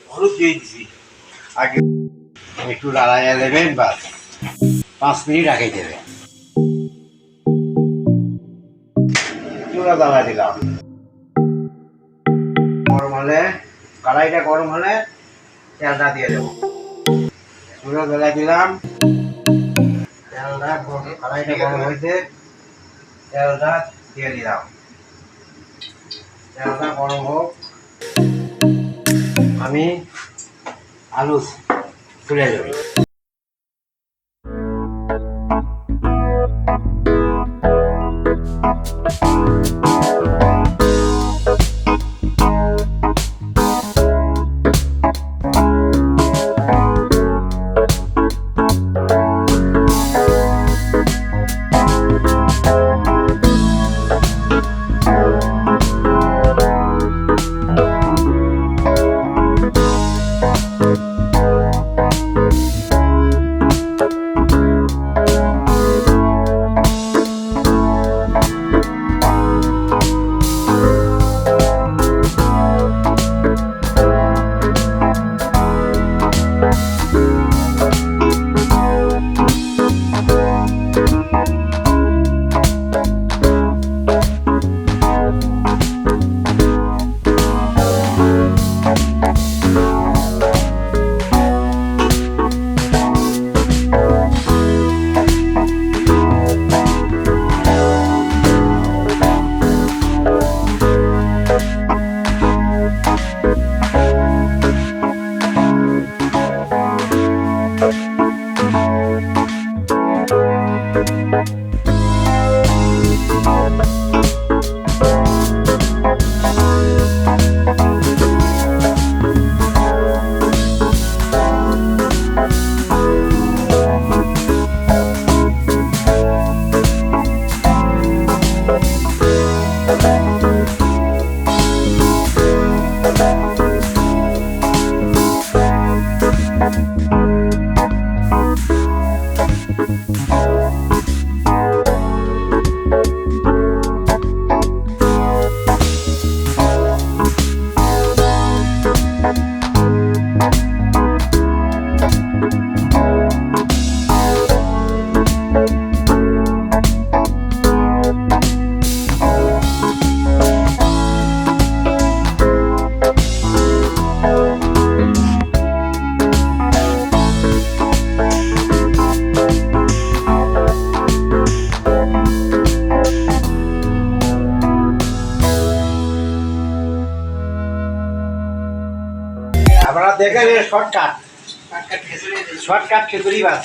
হলুদ দিয়ে দিছি আগে একটু লাড়াইয়া দেবেন বাস 5 মিনিট আগে দেবেন চুলা জ্বালা দিলাম গরম হলে কড়াইটা গরম হলে তেলটা দিয়ে দেবো চুলা জ্বালা দিলাম তেলটা কড়াইটা গরম হয়েছে তেলটা দিয়ে দিলাম তেলটা গরম হোক আমি আলু তুলে দেব আপনারা দেখেন শর্টকাট খিচুড়ি বাস